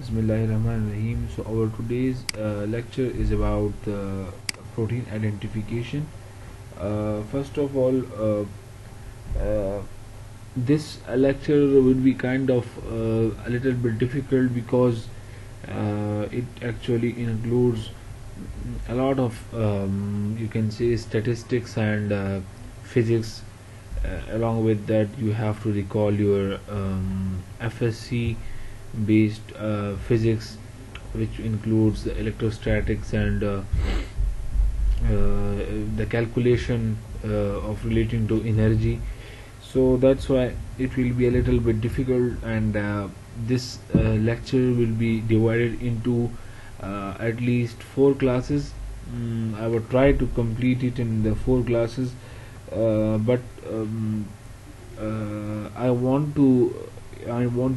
Bismillahirrahmanirrahim. So our today's lecture is about protein identification. First of all, this lecture will be kind of a little bit difficult because it actually includes a lot of you can say statistics and physics. Along with that, you have to recall your FSC based physics, which includes the electrostatics and the calculation of relating to energy. So that's why it will be a little bit difficult, and this lecture will be divided into at least 4 classes. I would try to complete it in the 4 classes, but I want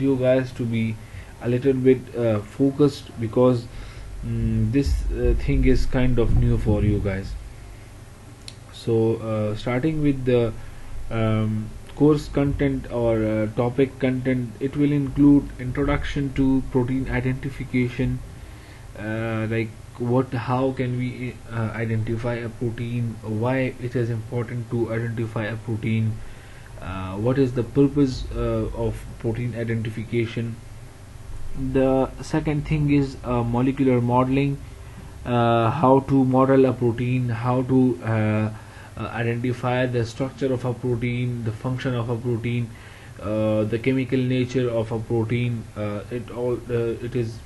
you guys to be a little bit focused, because this thing is kind of new for you guys. So starting with the course content or topic content, it will include introduction to protein identification, like how can we identify a protein, why it is important to identify a protein, what is the purpose of protein identification. The second thing is molecular modeling, how to model a protein, how to identify the structure of a protein, the function of a protein, the chemical nature of a protein. It is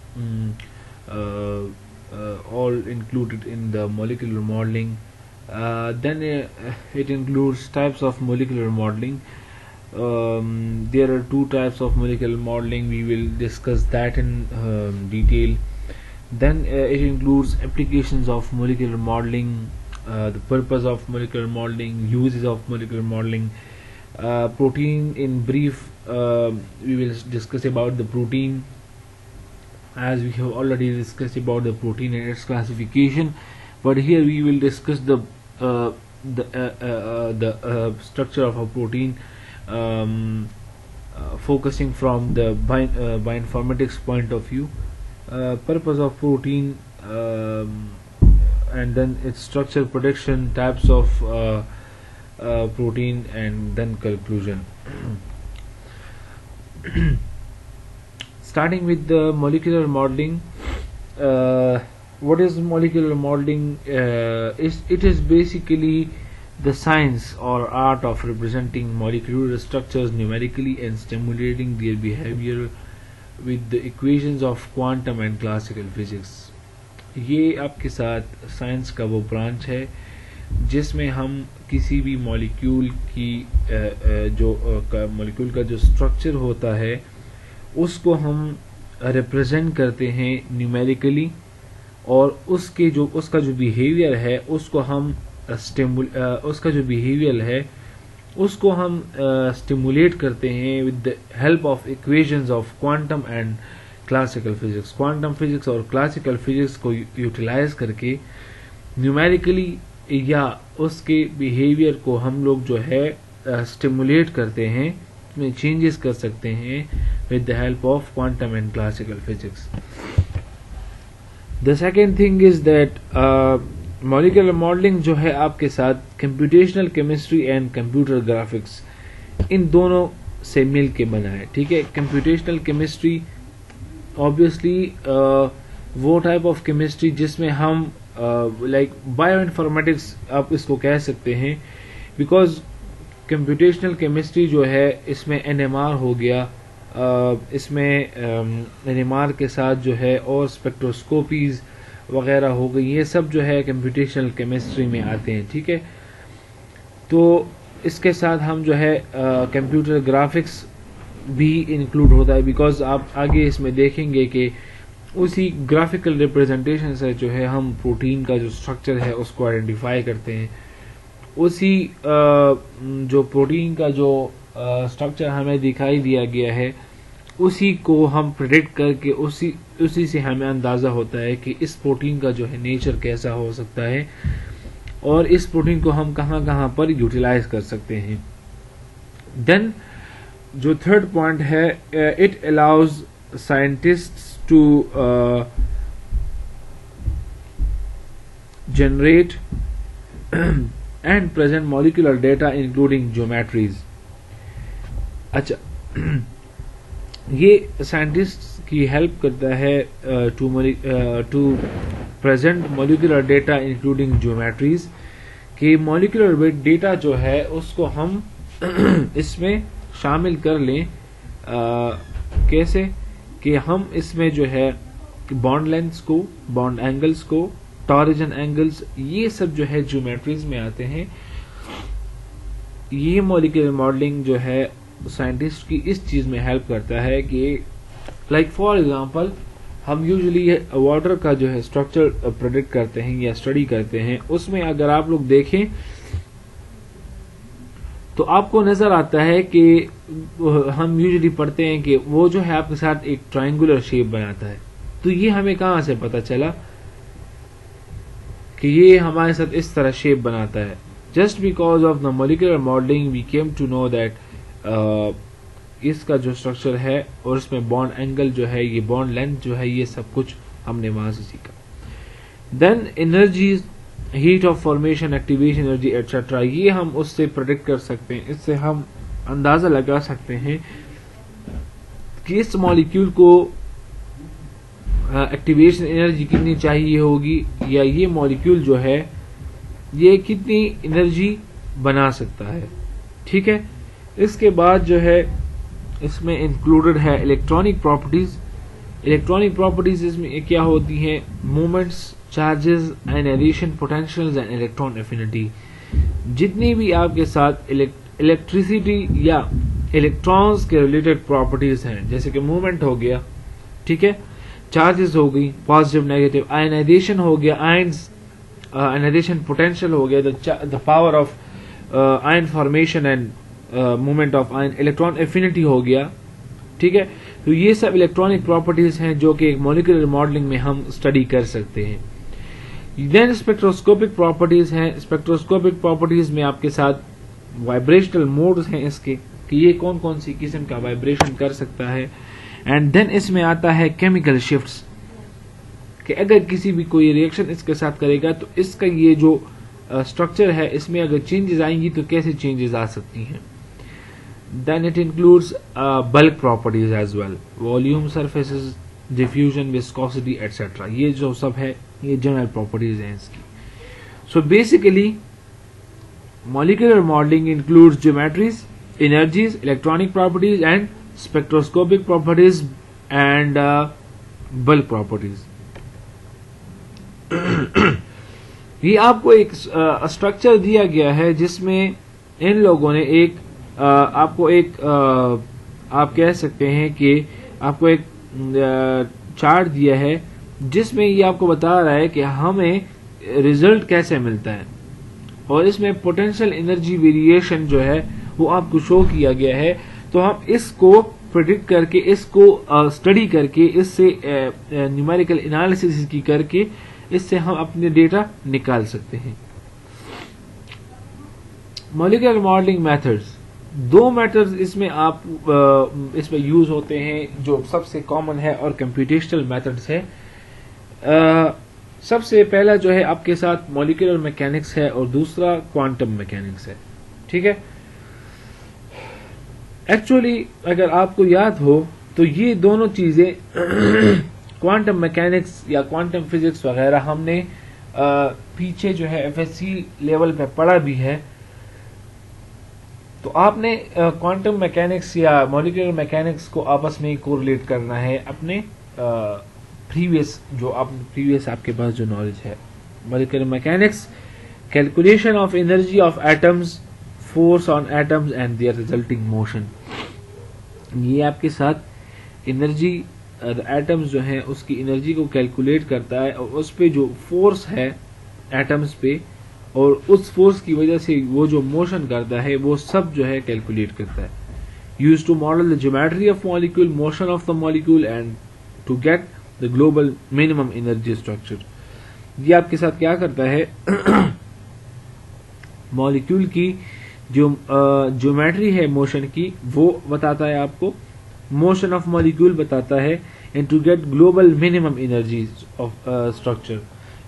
all included in the molecular modeling. Then it includes types of molecular modeling. There are 2 types of molecular modeling. We will discuss that in detail. Then it includes applications of molecular modeling, the purpose of molecular modeling, uses of molecular modeling. Protein in brief, we will discuss about the protein, as we have already discussed about the protein and its classification, but here we will discuss the structure of a protein, focusing from the bioinformatics point of view, purpose of protein, and then its structure, prediction, types of protein, and then conclusion. Starting with the molecular modeling. What is molecular modeling? It is basically the science or art of representing molecular structures numerically and stimulating their behavior with the equations of quantum and classical physics. ये आपके साथ science का वो branch है जिसमें हम किसी भी मॉलिक्यूल की मॉलिक्यूल का जो स्ट्रक्चर होता है उसको हम रिप्रेजेंट करते हैं न्यूमेरिकली, और उसका जो बिहेवियर है उसको हम स्टिमुलेट करते हैं with the help of equations of quantum and classical physics. Quantum physics और क्लासिकल फिजिक्स को यूटिलाइज करके न्यूमेरिकली या उसके बिहेवियर को हम लोग जो है स्टिमुलेट करते हैं, में चेंजेस कर सकते हैं with the help of quantum and classical physics. The second thing is that molecular modeling जो है आपके साथ computational chemistry and computer graphics इन दोनों से मिल के बना है. ठीक है, computational chemistry obviously वो type of chemistry जिसमें हम like bioinformatics आप इसको कह सकते हैं, because कंप्यूटेशनल केमिस्ट्री जो है इसमें एनएमआर हो गया, इसमें एनएमआर के साथ जो है और स्पेक्ट्रोस्कोपीज वगैरह हो गई, ये सब जो है कंप्यूटेशनल केमिस्ट्री में आते हैं. ठीक है, तो इसके साथ हम जो है कंप्यूटर ग्राफिक्स भी इंक्लूड होता है, बिकॉज आप आगे इसमें देखेंगे कि उसी ग्राफिकल रिप्रेजेंटेशन से जो है हम प्रोटीन का जो स्ट्रक्चर है उसको आइडेंटिफाई करते हैं. उसी जो प्रोटीन का जो स्ट्रक्चर हमें दिखाई दिया गया है उसी को हम प्रेडिक्ट करके उसी से हमें अंदाज़ा होता है कि इस प्रोटीन का जो है नेचर कैसा हो सकता है और इस प्रोटीन को हम कहाँ पर यूटिलाइज कर सकते हैं. देन जो थर्ड पॉइंट है, it allows scientists to generate and present molecular data including geometries. अच्छा, ये साइंटिस्ट की हेल्प करता है to present molecular data including geometries, कि मॉलिक्यूलर डेटा जो है उसको हम इसमें शामिल कर लें। कैसे कि हम इसमें जो है बॉन्ड लेंथ्स को, बॉन्ड एंगल्स को, टॉरिजन एंगल्स, ये सब जो है ज्योमेट्रीज में आते हैं। ये मॉलिक्यूलर मॉडलिंग जो है साइंटिस्ट की इस चीज में हेल्प करता है कि लाइक फॉर एग्जांपल हम यूजुअली वाटर का जो है स्ट्रक्चर प्रेडिक्ट करते हैं या स्टडी करते हैं। उसमें अगर आप लोग देखें तो आपको नजर आता है कि हम यूजुअली पढ़ते हैं कि वो जो है आपके साथ एक ट्रायंगुलर शेप बनाता है। तो ये हमें कहां से पता चला कि ये हमारे साथ इस तरह शेप बनाता है? Just because of the molecular modelling we came to know that इसका जो स्ट्रक्चर है और इसमें बॉन्ड एंगल जो है, ये बॉन्ड लेंथ जो है, ये सब कुछ हमने वहां से सीखा। Then energies, heat of formation, activation energy et cetera, ये हम उससे प्रेडिक्ट कर सकते हैं। इससे हम अंदाजा लगा सकते हैं कि इस मॉलिक्यूल को एक्टिवेशन एनर्जी कितनी चाहिए होगी, या ये मॉलिक्यूल जो है ये कितनी एनर्जी बना सकता है। ठीक है, इसके बाद जो है इसमें इंक्लूडेड है इलेक्ट्रॉनिक प्रॉपर्टीज। इलेक्ट्रॉनिक प्रॉपर्टीज इसमें क्या होती हैं? Movements, charges, ionisation potentials and electron affinity. जितनी भी आपके साथ इलेक्ट्रिसिटी या इलेक्ट्रॉन्स के रिलेटेड प्रॉपर्टीज हैं, जैसे कि मूवमेंट हो गया, ठीक है, चार्जेस हो गई पॉजिटिव नेगेटिव, आयनाइजेशन हो गया, आयंस, आयनाइजेशन पोटेंशियल हो गया, the power of ion formation and movement of ion, electron affinity हो गया। ठीक है, तो ये सब इलेक्ट्रॉनिक प्रॉपर्टीज हैं जो कि एक मॉलिक्यूलर मॉडलिंग में हम स्टडी कर सकते हैं। देन स्पेक्ट्रोस्कोपिक प्रॉपर्टीज हैं। स्पेक्ट्रोस्कोपिक प्रॉपर्टीज में आपके साथ वाइब्रेशनल मोड्स हैं इसके, कि ये कौन कौन सी किस्म का वाइब्रेशन कर सकता है। एंड देन इसमें आता है केमिकल शिफ्ट्स, कि अगर किसी भी कोई रिएक्शन इसके साथ करेगा तो इसका ये जो स्ट्रक्चर है इसमें अगर चेंजेस आएंगी तो कैसे चेंजेस आ सकती हैं। Then it includes bulk properties as well, volume, surfaces, diffusion, viscosity etcetera. ये जो सब है ये जनरल प्रॉपर्टीज हैं इसकी। So basically molecular modelling includes geometries, energies, electronic properties and spectroscopic properties and bulk properties. ये आपको एक स्ट्रक्चर दिया गया है जिसमें इन लोगों ने एक आपको एक आप कह सकते हैं कि आपको एक चार्ट दिया है जिसमें ये आपको बता रहा है कि हमें रिजल्ट कैसे मिलता है, और इसमें पोटेंशियल एनर्जी वेरिएशन जो है वो आपको शो किया गया है। तो हम इसको प्रेडिक्ट करके, इसको स्टडी करके, इससे न्यूमेरिकल एनालिसिस की करके इससे हम अपने डेटा निकाल सकते हैं। मॉलिक्यूलर मॉडलिंग मेथड्स, दो मेथड्स इसमें आप इसमें यूज होते हैं जो सबसे कॉमन है और कंप्यूटेशनल मेथड्स है। सबसे पहला जो है आपके साथ मॉलिक्यूलर मैकेनिक्स है और दूसरा क्वांटम मैकेनिक्स है। ठीक है, एक्चुअली अगर आपको याद हो तो ये दोनों चीजें क्वांटम मैकेनिक्स या क्वांटम फिजिक्स वगैरह हमने पीछे जो है एफएससी लेवल पे पढ़ा भी है। तो आपने क्वांटम मैकेनिक्स या मॉलिक्यूलर मैकेनिक्स को आपस में कोरिलेट करना है अपने प्रीवियस आपके पास जो नॉलेज है। Molecular mechanics, calculation of energy of atoms, force on atoms and their resulting motion. ये आपके साथ एनर्जी, एटम्स जो है उसकी एनर्जी को कैलकुलेट करता है और उस पे जो फोर्स है एटम्स पे और उस फोर्स की वजह से वो जो मोशन करता है वो सब जो है कैलकुलेट करता है। Use to model the geometry of molecule, motion of the molecule and to get the global minimum energy structure. ये आपके साथ क्या करता है मॉलिक्यूल की जो ज्योमेट्री है मोशन की वो बताता है आपको, मोशन ऑफ मॉलिक्यूल बताता है, and to get global minimum energy of structure,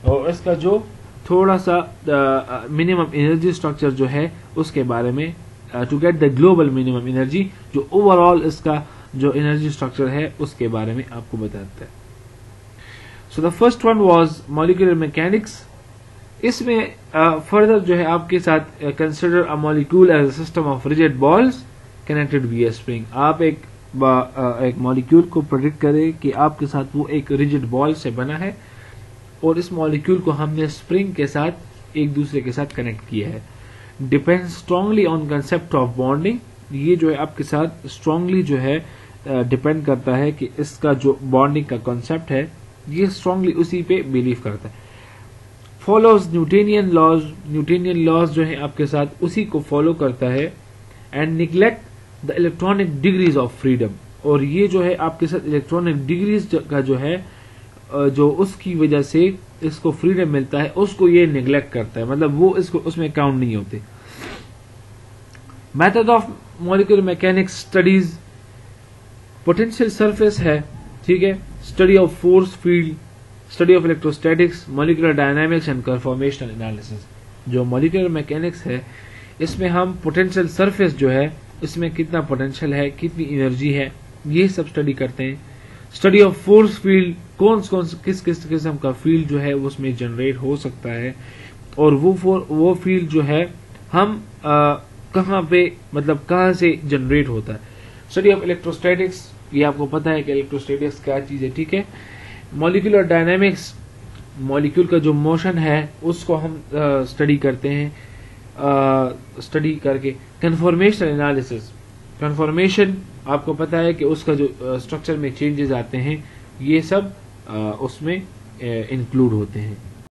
और इसका जो थोड़ा सा मिनिमम एनर्जी स्ट्रक्चर जो है उसके बारे में, to get the global minimum energy, जो ओवरऑल इसका जो एनर्जी स्ट्रक्चर है उसके बारे में आपको बताता है। So the first one was molecular mechanics. इसमें फर्दर जो है आपके साथ consider a molecule as a system of rigid balls connected with spring. आप एक मॉलिक्यूल को प्रेडिक्ट करें कि आपके साथ वो एक रिजिड बॉल से बना है और इस मॉलिक्यूल को हमने स्प्रिंग के साथ एक दूसरे के साथ कनेक्ट किया है। Depends strongly on concept of bonding. ये जो है आपके साथ स्ट्रांगली जो है डिपेंड करता है कि इसका जो बॉन्डिंग का कॉन्सेप्ट है ये स्ट्रांगली उसी पे बिलीव करता है। Follows Newtonian laws. Newtonian laws जो है आपके साथ उसी को फॉलो करता है। And neglect the electronic degrees of freedom. और ये जो है आपके साथ इलेक्ट्रॉनिक डिग्रीज का जो है जो उसकी वजह से इसको फ्रीडम मिलता है उसको ये निग्लेक्ट करता है, मतलब वो इसको उसमें काउंट नहीं होते। Method of molecular mechanics studies potential surface है, ठीक है, study of force field, study of electrostatics, molecular dynamics and conformational analysis. जो मॉलिक्यूलर मैकेनिक्स है इसमें हम पोटेंशियल सरफेस जो है इसमें कितना पोटेंशियल है, कितनी एनर्जी है, ये सब स्टडी करते हैं। स्टडी ऑफ फोर्स फील्ड, कौन किस किस्म का फील्ड जो है उसमें जनरेट हो सकता है, और वो फील्ड जो है हम कहाँ पे, मतलब कहाँ से जनरेट होता है। स्टडी ऑफ इलेक्ट्रोस्टैटिक्स, ये आपको पता है कि इलेक्ट्रोस्टैटिक्स क्या चीज है, ठीक है। मॉलिक्यूलर डायनामिक्स, मॉलिक्यूल का जो मोशन है उसको हम स्टडी करते हैं, स्टडी करके। कन्फॉर्मेशनल एनालिसिस, कन्फॉर्मेशन आपको पता है कि उसका जो स्ट्रक्चर में चेंजेस आते हैं ये सब उसमें इंक्लूड होते हैं।